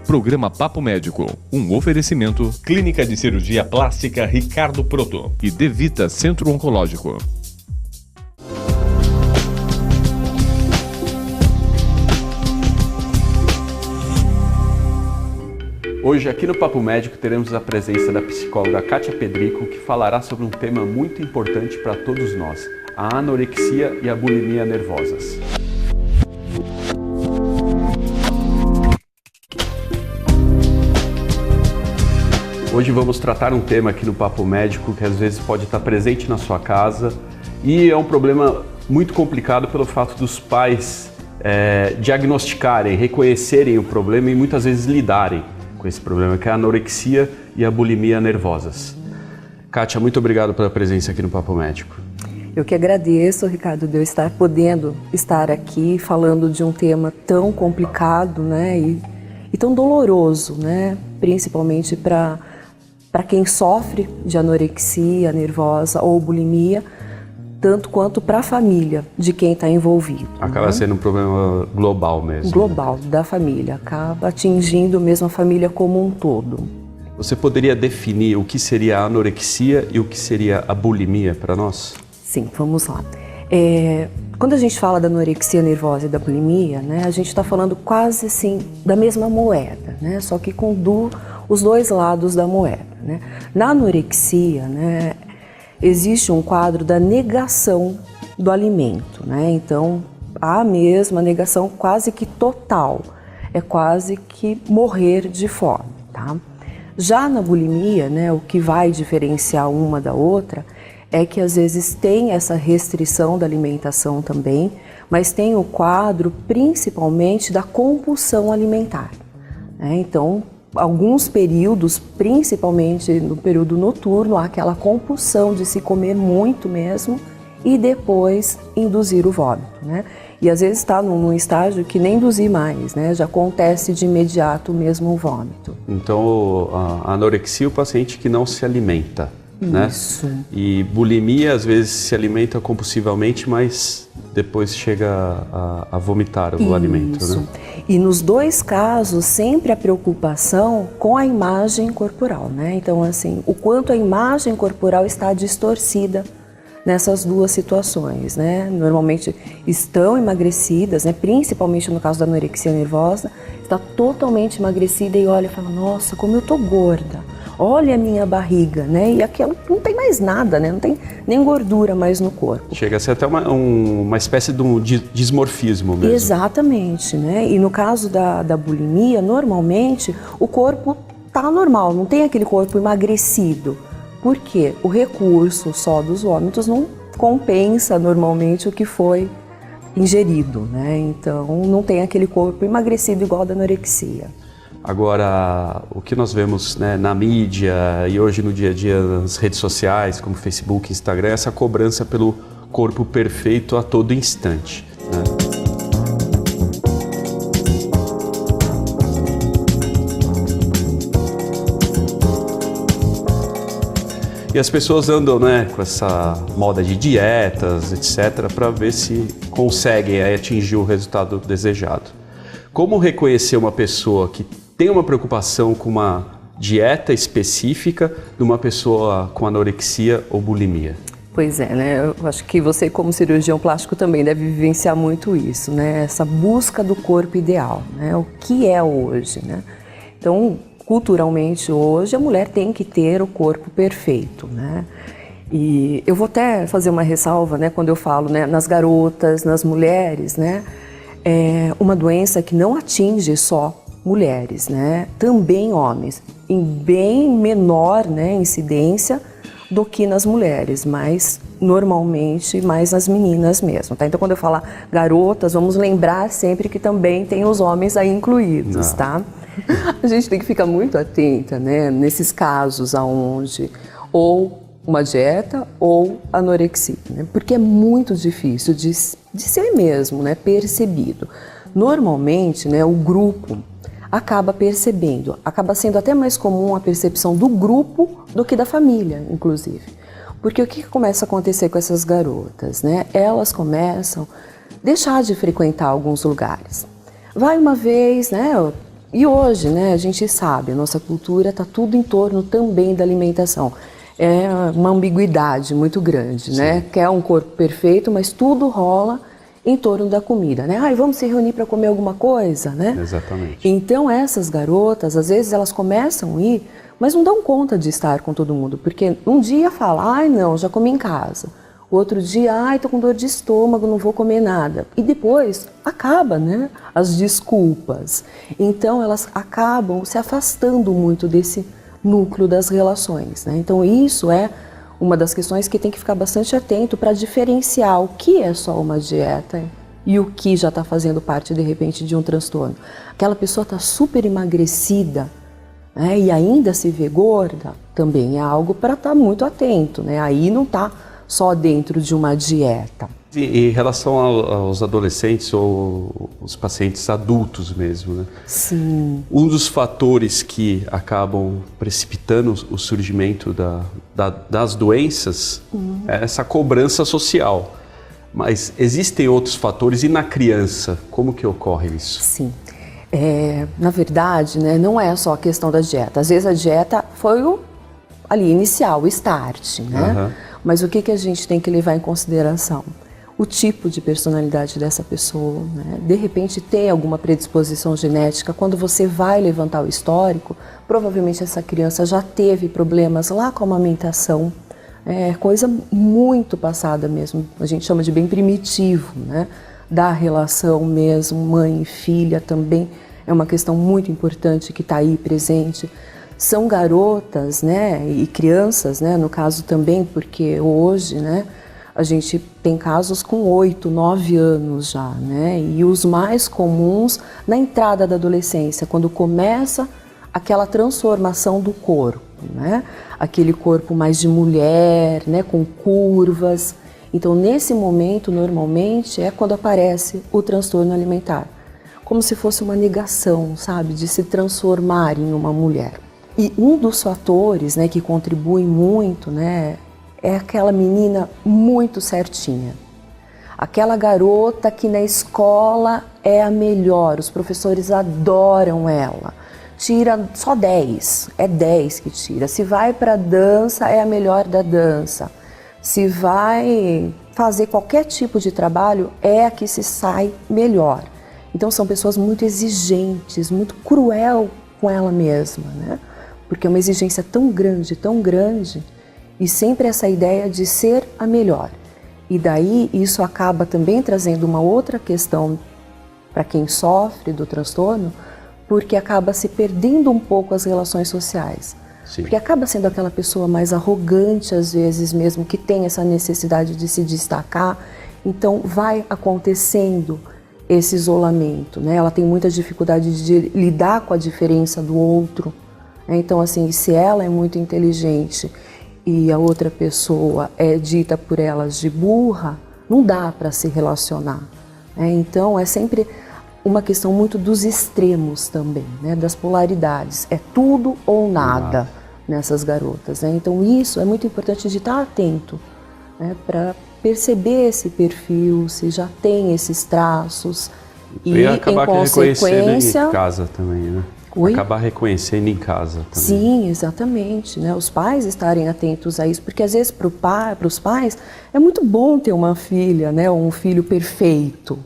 Programa Papo Médico, um oferecimento Clínica de Cirurgia Plástica Ricardo Proto e Devita Centro Oncológico. Hoje aqui no Papo Médico teremos a presença da psicóloga Kátia Pedrico, que falará sobre um tema muito importante para todos nós, a anorexia e a bulimia nervosas. Hoje vamos tratar um tema aqui no Papo Médico que às vezes pode estar presente na sua casa e é um problema muito complicado pelo fato dos pais diagnosticarem, reconhecerem o problema e muitas vezes lidarem com esse problema, que é a anorexia e a bulimia nervosas. Kátia, muito obrigado pela presença aqui no Papo Médico. Eu que agradeço, Ricardo, de eu estar podendo estar aqui falando de um tema tão complicado, né, e tão doloroso, né, principalmente para quem sofre de anorexia nervosa ou bulimia, tanto quanto para a família de quem está envolvido. Acaba sendo um problema global mesmo. Global, da família, acaba atingindo mesmo a família como um todo. Você poderia definir o que seria a anorexia e o que seria a bulimia para nós? Sim, vamos lá. Quando a gente fala da anorexia nervosa e da bulimia, né, a gente está falando quase assim da mesma moeda, né, só que com os dois lados da moeda. Né? Na anorexia, né, existe um quadro da negação do alimento, né? Então há mesmo a negação quase que total, é quase que morrer de fome. Tá? Já na bulimia, né, o que vai diferenciar uma da outra é que às vezes tem essa restrição da alimentação também, mas tem o quadro principalmente da compulsão alimentar. Né? Então, alguns períodos, principalmente no período noturno, há aquela compulsão de se comer muito mesmo e depois induzir o vômito, né? E às vezes está num estágio que nem induzir mais, né? Já acontece de imediato mesmo o vômito. Então, a anorexia é o paciente que não se alimenta, né? Isso. E bulimia às vezes se alimenta compulsivamente, mas depois chega a vomitar o alimento, né? E nos dois casos, sempre a preocupação com a imagem corporal, né? Então, assim, o quanto a imagem corporal está distorcida nessas duas situações, né? Normalmente estão emagrecidas, né? Principalmente no caso da anorexia nervosa, está totalmente emagrecida e olha e fala, nossa, como eu tô gorda. Olha a minha barriga, né? E aquilo não tem mais nada, né? Não tem nem gordura mais no corpo. Chega a ser até uma espécie de um dismorfismo mesmo. Exatamente, né? E no caso da bulimia, normalmente o corpo tá normal, não tem aquele corpo emagrecido. Por quê? O recurso só dos vômitos não compensa normalmente o que foi ingerido, né? Então não tem aquele corpo emagrecido igual da anorexia. Agora, o que nós vemos, né, na mídia e hoje no dia a dia nas redes sociais, como Facebook, Instagram, é essa cobrança pelo corpo perfeito a todo instante, né? E as pessoas andam, né, com essa moda de dietas, etc., para ver se conseguem atingir o resultado desejado. Como reconhecer uma pessoa que tem uma preocupação com uma dieta específica de uma pessoa com anorexia ou bulimia? Pois é, né? Eu acho que você, como cirurgião plástico, também deve vivenciar muito isso, né? Essa busca do corpo ideal, né? O que é hoje, né? Então, culturalmente hoje, a mulher tem que ter o corpo perfeito, né? E eu vou até fazer uma ressalva, né? Quando eu falo, né, nas garotas, nas mulheres, né? É uma doença que não atinge só mulheres, né? Também homens, em bem menor, né, incidência do que nas mulheres, mas normalmente mais nas meninas mesmo, tá? Então quando eu falar garotas, vamos lembrar sempre que também tem os homens aí incluídos, tá? A gente tem que ficar muito atenta, né, nesses casos aonde ou uma dieta ou anorexia, né? Porque é muito difícil de ser mesmo, né, percebido. Normalmente, né, o grupo acaba percebendo, acaba sendo até mais comum a percepção do grupo do que da família, inclusive. Porque o que começa a acontecer com essas garotas, né? Elas começam a deixar de frequentar alguns lugares. Vai uma vez, né, E hoje, né, a gente sabe, a nossa cultura está tudo em torno também da alimentação. É uma ambiguidade muito grande, né? Quer um corpo perfeito, mas tudo rola em torno da comida, né? Ai, vamos se reunir para comer alguma coisa, né? Exatamente. Então essas garotas, às vezes elas começam a ir, mas não dão conta de estar com todo mundo, porque um dia fala, ai não, já comi em casa. O outro dia, ai, tô com dor de estômago, não vou comer nada. E depois acaba, né? As desculpas. Então elas acabam se afastando muito desse núcleo das relações, né? Então isso é uma das questões que tem que ficar bastante atento para diferenciar o que é só uma dieta e o que já está fazendo parte, de repente, de um transtorno. Aquela pessoa está super emagrecida, né, e ainda se vê gorda, também é algo para estar muito atento, né? Aí não está só dentro de uma dieta. Em relação aos adolescentes ou os pacientes adultos mesmo, né? Sim. Um dos fatores que acabam precipitando o surgimento das doenças é essa cobrança social. Mas existem outros fatores, e na criança, como que ocorre isso? Sim. Na verdade, né, não é só a questão da dieta. Às vezes a dieta foi ali inicial, o start, né? Mas o que a gente tem que levar em consideração? O tipo de personalidade dessa pessoa, né? De repente tem alguma predisposição genética. Quando você vai levantar o histórico, provavelmente essa criança já teve problemas lá com a amamentação, coisa muito passada mesmo, a gente chama de bem primitivo, né? Da relação mesmo, mãe e filha também é uma questão muito importante que está aí presente. São garotas, né? E crianças, né? No caso também, porque hoje, né? A gente tem casos com 8, 9 anos já, né? E os mais comuns na entrada da adolescência, quando começa aquela transformação do corpo, né? Aquele corpo mais de mulher, né? Com curvas. Então, nesse momento, normalmente, é quando aparece o transtorno alimentar. Como se fosse uma negação, sabe? De se transformar em uma mulher. E um dos fatores, né, que contribui muito, né? É aquela menina muito certinha. Aquela garota que na escola é a melhor, os professores adoram ela. Tira só 10, é 10 que tira. Se vai para dança, é a melhor da dança. Se vai fazer qualquer tipo de trabalho, é a que se sai melhor. Então são pessoas muito exigentes, muito cruel com ela mesma, né? Porque é uma exigência tão grande, e sempre essa ideia de ser a melhor. E daí isso acaba também trazendo uma outra questão para quem sofre do transtorno, porque acaba se perdendo um pouco as relações sociais. Sim. Porque acaba sendo aquela pessoa mais arrogante, às vezes mesmo, que tem essa necessidade de se destacar. Então vai acontecendo esse isolamento, né? Ela tem muita dificuldade de lidar com a diferença do outro. Então, assim, se ela é muito inteligente e a outra pessoa é dita por elas de burra, não dá para se relacionar. Então é sempre uma questão muito dos extremos também, né? Das polaridades. É tudo ou nada nessas garotas. Então isso é muito importante de estar atento, né? Para perceber esse perfil, se já tem esses traços e acabar em consequência em casa também, né? Oi? Acabar reconhecendo em casa também. Sim, exatamente, né? Os pais estarem atentos a isso, porque às vezes para os pais é muito bom ter uma filha, né? Ou um filho perfeito,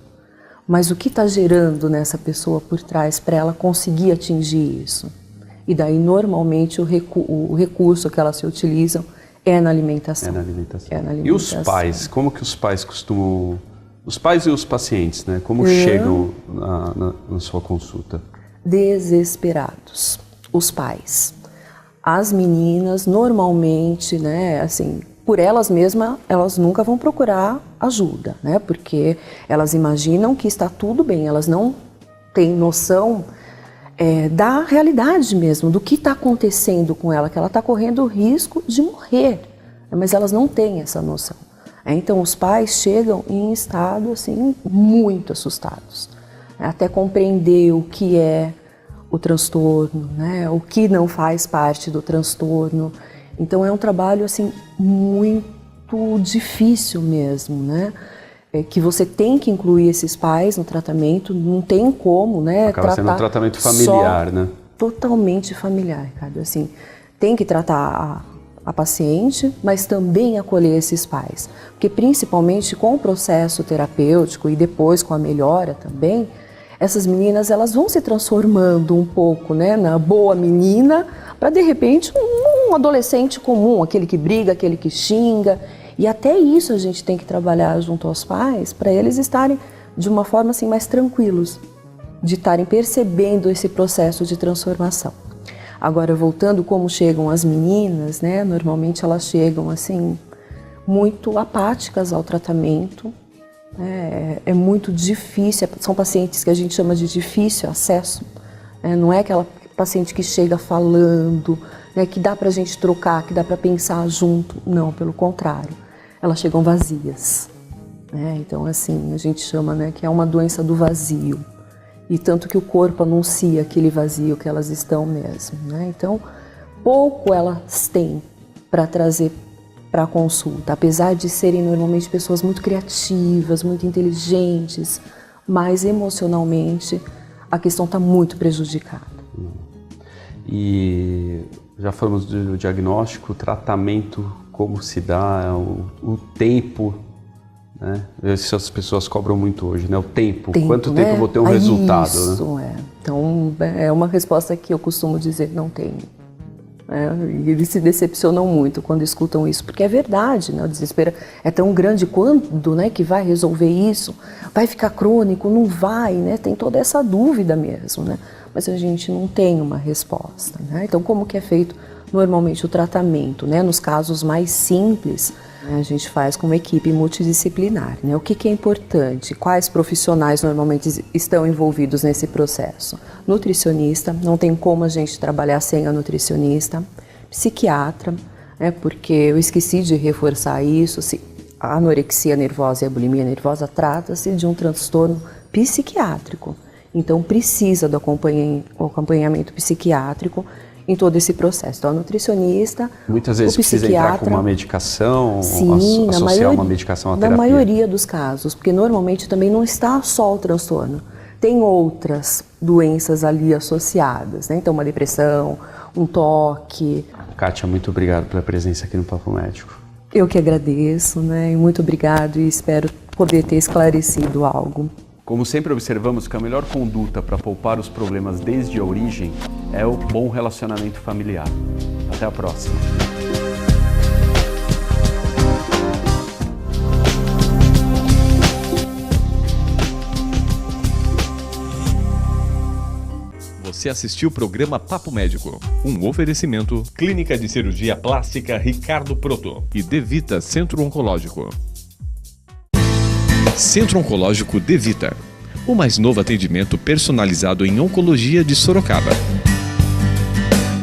mas o que está gerando nessa pessoa por trás para ela conseguir atingir isso? E daí normalmente o recurso que elas se utilizam é na alimentação. E os pais, como que os pais costumam... Os pais e os pacientes, né? Como chegam na sua consulta? Desesperados, os pais. As meninas, normalmente, né, assim, por elas mesmas, elas nunca vão procurar ajuda, né? Porque elas imaginam que está tudo bem, elas não têm noção da realidade mesmo, do que está acontecendo com ela, que ela está correndo o risco de morrer, mas elas não têm essa noção. Então os pais chegam em estado assim muito assustados, até compreender o que é o transtorno, né? O que não faz parte do transtorno. Então é um trabalho assim muito difícil mesmo, né? que você tem que incluir esses pais no tratamento, não tem como, né? Acaba sendo um tratamento familiar, né? Totalmente familiar, Ricardo. Assim, tem que tratar a paciente, mas também acolher esses pais. Porque principalmente com o processo terapêutico e depois com a melhora também, essas meninas elas vão se transformando um pouco, né, na boa menina, para de repente um adolescente comum, aquele que briga, aquele que xinga. E até isso a gente tem que trabalhar junto aos pais, para eles estarem de uma forma assim mais tranquilos, de estarem percebendo esse processo de transformação. Agora, voltando como chegam as meninas, né, normalmente elas chegam assim muito apáticas ao tratamento, né, é muito difícil, são pacientes que a gente chama de difícil acesso, né, não é aquela paciente que chega falando, né, que dá para a gente trocar, que dá para pensar junto, não, pelo contrário. Elas chegam vazias, né? Então assim, a gente chama, né, que é uma doença do vazio, e tanto que o corpo anuncia aquele vazio que elas estão mesmo, né? Então, pouco elas têm para trazer para a consulta, apesar de serem normalmente pessoas muito criativas, muito inteligentes, mas emocionalmente a questão está muito prejudicada. E já falamos do diagnóstico, tratamento, como se dá, o tempo, né? Se as pessoas cobram muito hoje, né? O tempo, quanto tempo eu vou ter um resultado? Isso, né? Então, é uma resposta que eu costumo dizer, não tenho. E eles se decepcionam muito quando escutam isso, porque é verdade, né? O desespero é tão grande, quando, né, que vai resolver isso? Vai ficar crônico? Não vai, né? Tem toda essa dúvida mesmo, né? Mas a gente não tem uma resposta, né? Então, como que é feito normalmente o tratamento, né? Nos casos mais simples, a gente faz com uma equipe multidisciplinar, né? O que é importante? Quais profissionais normalmente estão envolvidos nesse processo? Nutricionista, não tem como a gente trabalhar sem a nutricionista. Psiquiatra, né? Porque eu esqueci de reforçar isso, a anorexia nervosa e a bulimia nervosa trata-se de um transtorno psiquiátrico. Então precisa do acompanhamento psiquiátrico em todo esse processo. Então, a nutricionista, muitas vezes o psiquiatra, precisa entrar com uma medicação, sim, associar uma medicação à terapia. Na maioria dos casos, porque normalmente também não está só o transtorno, tem outras doenças ali associadas, né? Então, uma depressão, um toque. Kátia, muito obrigado pela presença aqui no Papo Médico. Eu que agradeço, né? E muito obrigado e espero poder ter esclarecido algo. Como sempre observamos que a melhor conduta para poupar os problemas desde a origem é o bom relacionamento familiar. Até a próxima. Você assistiu o programa Papo Médico, um oferecimento Clínica de Cirurgia Plástica Ricardo Proto e Devita Centro Oncológico. Centro Oncológico Devita, o mais novo atendimento personalizado em oncologia de Sorocaba.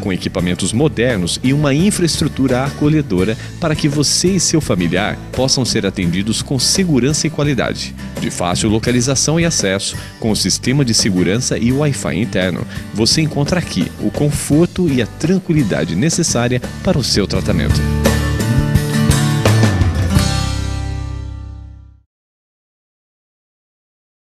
Com equipamentos modernos e uma infraestrutura acolhedora para que você e seu familiar possam ser atendidos com segurança e qualidade. De fácil localização e acesso, com o sistema de segurança e Wi-Fi interno, você encontra aqui o conforto e a tranquilidade necessária para o seu tratamento.